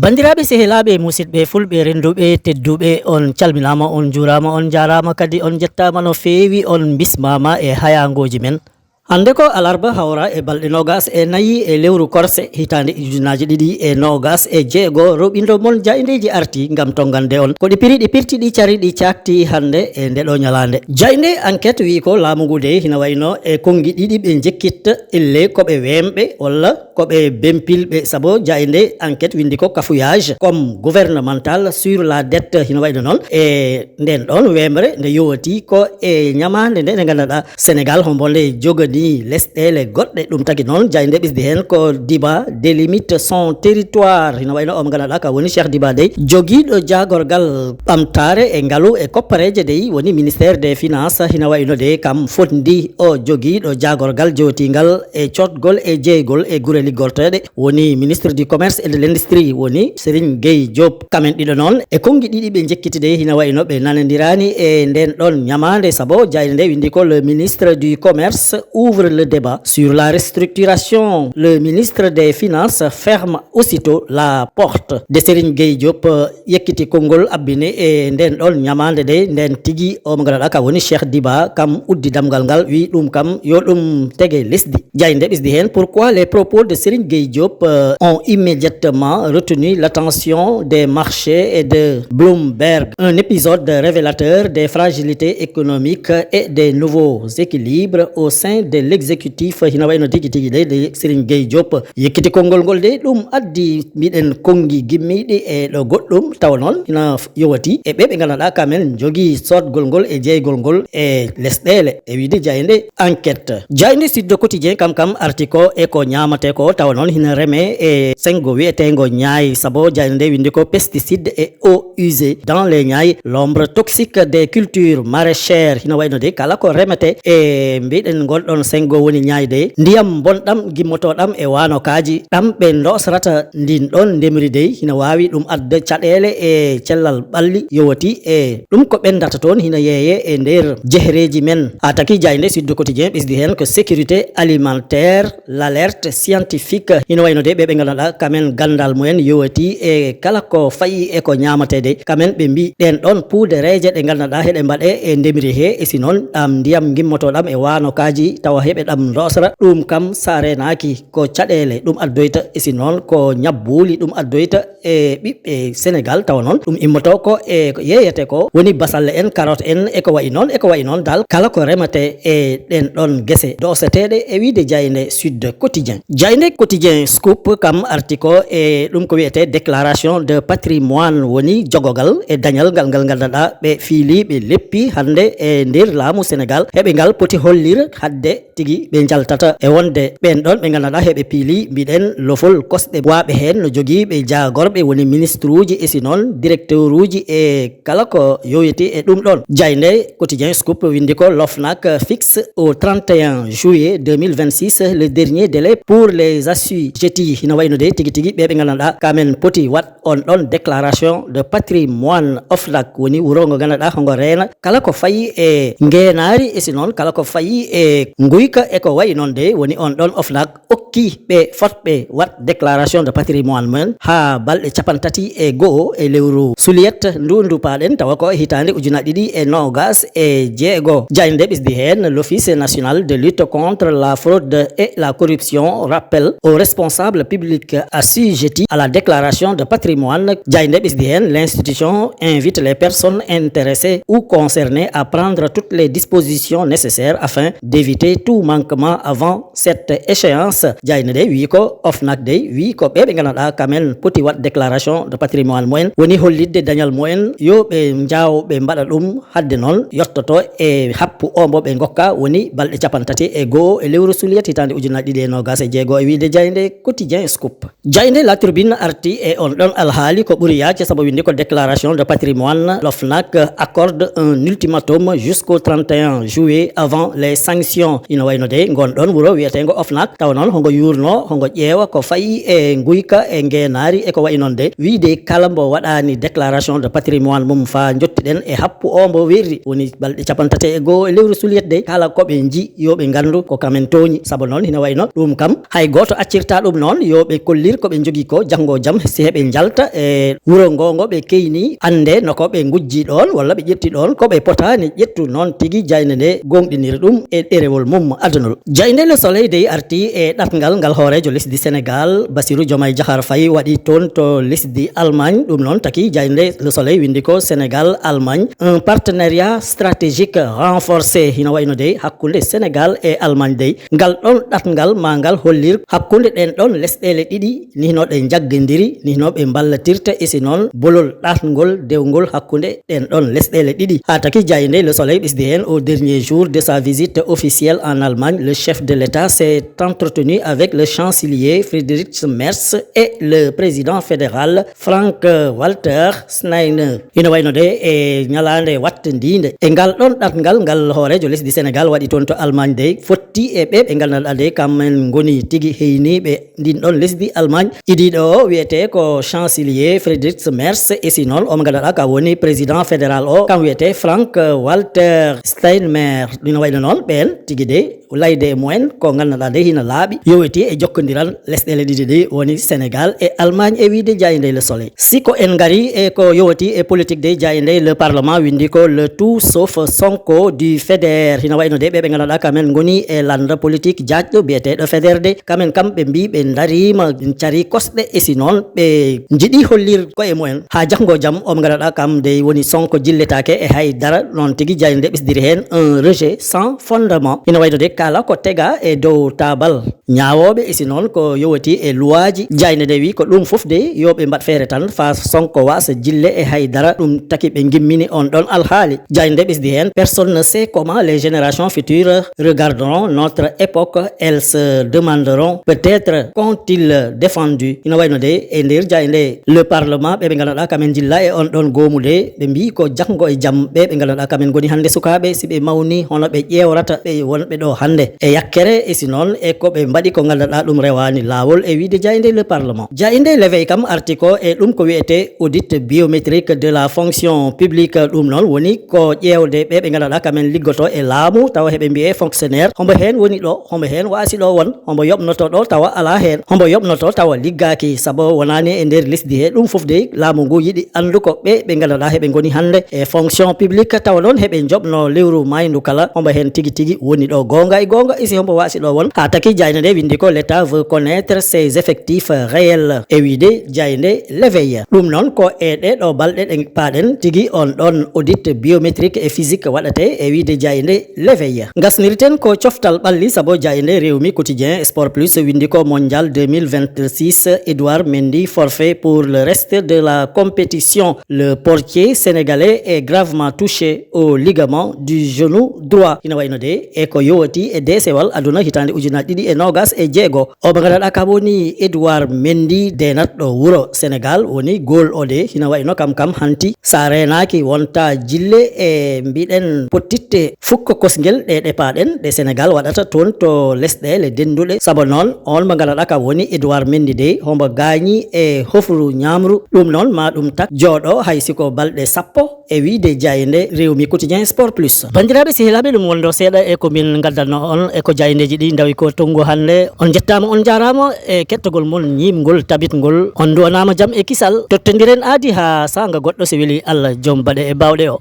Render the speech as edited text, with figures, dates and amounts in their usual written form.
Bandiraɓe sehelaɓe musidɓe fulɓe renduɓe tedduɓe on calminama on jurama on jarama kadi on jettama no fewi on bismama e hayangoji men. Hande ko alarba hawra e balɗe nogas e nayi e lewru korse hitande ujunaji ɗiɗi e nogas e jeego roɓindo mon jaydeji arti gam tongande on ko ɗi piri ɗi pirti ɗi cari ɗi cakti hande e ndeɗo ñalande. Jayde enquête wi ko laamugude hina wayno e kongi ɗiɗi ɓe jekkitta ille koɓe wemɓe walla koɓe bempilɓe sabo jayde enquête windi ko cafouillage comme gouvernemental sur la dette hina wayno noon e nden ɗon wemre nde yowati ko e ñamande nde ganduɗa Sénégal hombonde jogani lesɗele goɗɗe ɗum tagi noon jayde ɓisdi hen ko Diba délimite son territoire hina wayno omo ganduɗa ka woni Cheikh Diba dey joguiɗo jagorgal ɓamtare e ngaalu e koppareje dey woni ministère des finances hina wayno de kam fondi o joguiɗo jagorgal jotingal e cotgol e jeygol e gureli gortoɗe woni ministre du commerce et de l'industrie woni Serigne Gueye Diop kamen ɗiɗo noon e kongi ɗiɗi ɓe jekkitide hina wayno ɓe nanodirani e nden ɗon ñamande sabo jayde nde windi ko le ministre du commerce ouvre le débat sur la restructuration. Le ministre des Finances ferme aussitôt la porte de Serigne Gueye Diop yekkiti kongol abbine e nden ɗon ñamande de nden tigi omo ganduɗa ka woni Cheikh Diba kam uddi damgal ngal wi ɗum kam yo ɗum tege lesdi jayde ɓisdi hen pourquoi les propos de Serigne Gueye Diop ont immédiatement retenu l'attention des marchés et de Bloomberg, un épisode révélateur des fragilités économiques et des nouveaux équilibres au sein de l'exécutif hina wayno tigi tigi de Serigne Gueye Diop yekkiti kongol ngol de ɗum addi mbiɗen kongi gimmiɗi e ɗo goɗɗum taw noon hina yowati e ɓe ganduɗa kamen jogui sotgol ngol e jeygol ngol e lesɗele e wiide jayde enquête jayde Sud Quotidien kam arti ko e ko ñamate ko taw noon hina reme e sengo wi'etengo ñaay sabo jayde nde windi ko pesticides et eaux usées dans les ñaay l'ombre toxique des cultures maraîchères hina wayno de kala ko remete e mbiɗen gonɗon sengo woni ñaayde ndiyam bonɗam gimmotoɗam e wanokaji ɗam ɓe dosrata ndin ɗon ndemri dey hina wawi ɗum adda caɗele e cellal ɓalli yowati e ɗum ko ɓendata toon hina yeeye e nder jehereji men ha taki jayde Sud Quotidien ɓisdi hen ko sécurité alimentaire l'alerte scientifique hina wayno de ɓe ganduɗa kamen gandal mumen yowati e kala ko fayi e ko ñamatede kamen ɓe mbi ɗen ɗon puudereje ɗe ganduɗa heɗe mbaɗe e ndemri he e si noon ɗam ndiyam gimmotoɗam e wanokaji tawa heɓe ɗam dosra ɗum kam sa renaki ko caɗele ɗum addoyta e si noon ko ñabbuli ɗum addoyta e ɓiɓɓe Sénégal tawa noon ɗum immoto ko e ko yeyete ko woni basalle en carotte en e ko wayi noon dal kala ko remate e ɗen ɗon guese doseteɗe e wiide jayde Sud Quotidien jayde Quotidien Scoop kam arti ko e ɗum ko wiyete déclaration de patrimoine woni jogogal e dañal ngal ganduɗa ɓe fiili ɓe leppi hande e nder laamu Sénégal heɓe ngal poti hollir hadde tigi ɓe jaltata e wonde ɓen ɗon ɓe ganduɗa heɓe piili mbiɗen lofol kosɗe waɓe hen no joguiɓe jagorɓe woni ministre uji e si noon directeur uji e kala ko yowiti e ɗum ɗon jayde Quotidien Scoop windi ko l'OFNAC fixe au 31 juillet 2026 le dernier délai pour les assujettis hina wayno de tigi tigi ɓe ganduɗa kamen poti wat on ɗon déclaration de patrimoine OFNAC woni wuro ngo ganduɗa hongo reena kala ko fayi e ngenari e si noon kala ko fayi e guyka e ko wayi noon de woni on ɗon OFNAC okki ɓe fotɓe wat déclaration de patrimoine men ha balɗe capantati e go'o e lewru Suliet ndu paɗen tawa ko hitande ujunaje ɗiɗi e nogas e jeego jayde ɓisdi hen l'office national de lutte contre la fraude et la corruption rappelle aux responsables publics assujettis à la déclaration de patrimoine jayde ɓisdi hen l'institution invite les personnes intéressées ou concernées à prendre toutes les dispositions nécessaires afin d'éviter tout manquement avant cette échéance jayde de wi ko OFNAC de wi ko ɓe ganduɗa kamen poti wat déclaration de patrimoine mumen woni hollidde dañal mumen yo ɓe jaw ɓe mbaɗa ɗum hadde noon yottoto e happu o mo ɓe gokka woni balɗe capantati e go'o e lewru Suliet hitande ujunaje ɗiɗi e nogas e jeego e wiide jayde Quotidien Scoop jayde La Tribune arti e on ɗon alhaali ko ɓuuri yaace saabu windi ko déclaration de patrimoine l'OFNAC accorde un ultimatum jusqu'au 31 juillet avant les sanctions ina wayno de gonɗon wuro wiyetengo OFNAC taw noon hongo yurno hongo ƴeewa ko fayi e guyka e ngenari e ko wayi noon de wiide kala mbo waɗani déclaration de patrimoine mum fa jottiɗen e happu o mbo werri woni balɗe 31 e lewru suliyet de kala koɓe ji yoɓe gandu ko kamen toñi saabu noon hina wayno ɗum kam hay goto accirta ɗum noon yoɓe kollir koɓe jogui ko janggo jaam si heɓe jalta e wuro ngongo ɓe keyni ande no koɓe gujji ɗon walla ɓe ƴetti ɗon koɓe potani ƴettu noon tigui jayne nde gonɗiniri ɗum e ɗerewol mum adunol. Jayne Le Soleil dey arti e ɗatgal ngal hoorejo lesdi Sénégal Bassirou Diomaye Diakhar Faye waɗi toon to lesdi Allemagne ɗum noon taki Jayne Le Soleil windi ko Sénégal Allemagne un partenariat stratégique renforcé hina wayno dey hakkude Sénégal e Allemagne dey ngal ɗon ɗatgal ma ngal hollir hakkude ɗen ɗon lesɗele ɗiɗi nihno ɗe jaggodiri nihno ɓe ballatirta e si noon bolol ɗatgol dewgol hakkude ɗen ɗon lesɗele ɗiɗi ha taki Jayne Le Soleil ɓisdi hen au dernier jour de sa visite officielle en Allemagne. Le chef de l'État s'est entretenu avec le chancelier Friedrich Merz et le président fédéral Frank-Walter Steinmeier. Ina wayno de e ñalande wattindinde e ngal ɗon ɗatgal ngal hoorejo lesdi Sénégal waɗi toon to Allemagne de fotti e ɓe gandanɗa de kamen goni tigui heyniɓe ndin ɗon lesdi Allemagne idiɗo o wiyete ko chancelier Friedrich Merz e si noon omo gandanɗa ka woni président fédéral o kam wiyete Frank-Walter Steinmeier. Ina wayno noon ɓen tigui de layde e mumen ko gandanɗa de hina laaɓi yowiti e jokkodiral lesɗele ɗiɗi ɗi woni Sénégal e Allemagne e wiide Jayne Le Soleil. Siko en gari e ko yowiti e politique de Jayne le parlement windi ko le tout sauf Sonko du FEDER hina wayno de ɓe gandanɗa kamen goni e landa politique jaajɗo biyeteɗo FEDER de kamen kam ɓe mbi ɓe darima cari kosɗe e si noon ɓe jiiɗi hollir ko e mumen ha janggo jaam omo gandanɗa kam de woni Sonko jilletake e haydara noon tigui Jayne de ɓesdiri hen un rejet sans fondement ina wayno de kala ko tega e dow tabal ñawoɓe e si noon ko yowati e luwaji Jayne de wi ko ɗum foof de yoɓe mbat feere tan fa Sonko wasa jille e haydara ɗum taki ɓe gimmini on ɗon alhaali. Jayne de ɓesdi hen personne ne sait comment les générations futures regarderont notre époque, elles se demanderont peut-être qu'ont-ils défendu. Ina wayno de e nder Jayne le parlement ɓe gandanɗa kamen jilla e on ɗon gomude ɓe mbi ko janggo e jaam ɓe gandanɗa kamen goni hande sukaɓe si ɓe mawni hono ɓe ƴewrata ɓe wonɓe ɗo hande e yakkere e si noon e ko ɓe mbaɗi ko gandanɗa ɗum rewani lawol e wiide Jayne le parlement. Jayne l'éveil kam arti ko e ɗum ko wiyete audit biométrique de la fonction publique ɗum noon woni ko ƴewde ɓe gandanɗa kamen liggoto e laamu tawa heɓe mbiye fonctionnaire hombo hen woni ɗo hombo hen wasi ɗo won hombo yoɓnoto ɗo tawa ala hen hombo yoɓnoto tawa liggaki saabu wonani e nder lesdi he ɗum foof de laamu ngu yiɗi andu ko ɓe gandanɗa heɓe goni hande e fonction publique tawa noon heɓe jobno lewru maydu kala hombo hen tigui tigui woni ɗo gonga e gonga isi hombo wasi ɗo won ha taki Jayne de windi ko l'état veut connaître ses effectifs réels e wiide Jayne l'éveil ɗum noon ko e ɗeɗo balɗe ɗe paɗen tigui on ɗon audit biométrique et physique waɗate e wiide Jayne l'éveil. Gasnirten ko coftal ɓalli saabu Jayne Rewmi quotidien sport plus windi ko mondial 2026 Edouard Mendy forfait pour le reste de la compétition. Le portier sénégalais est gravement touché au ligament du genou droit. Ina wayno de e ko yowati e desewal aduna hitande ujunaji ɗiɗi e nogas e jeego o ɓe gandanɗa kam woni Edouard Mendy denat ɗo wuro Sénégal woni goal o de hina wayno kam hanti sa renaki wonta jille e mbiɗen pottitte fukko kosguel ɗe ɗepaɗen ɗe Sénégal waɗata toon to lesɗele denduɗe saabu noon on mo gandanɗa kam woni Edouard Mendy de hombo gañi e hofru ñamru ɗum noon ma ɗum tak jooɗo hay siko balɗe sappo e wiide Jayne Rewmi quotidien sport plus. Bandiraɓe sehilaɓe ɗum wondo seeɗa e ko min gaddanno on e ko jayneji ɗi dawi ko tongu hande on jettama on jarama e kettogol mon ñimgol tabitgol on duwanama jaam e kisal tottodiren aadi ha sanga goɗɗo so weeli Allah joom baɗe e bawɗe o.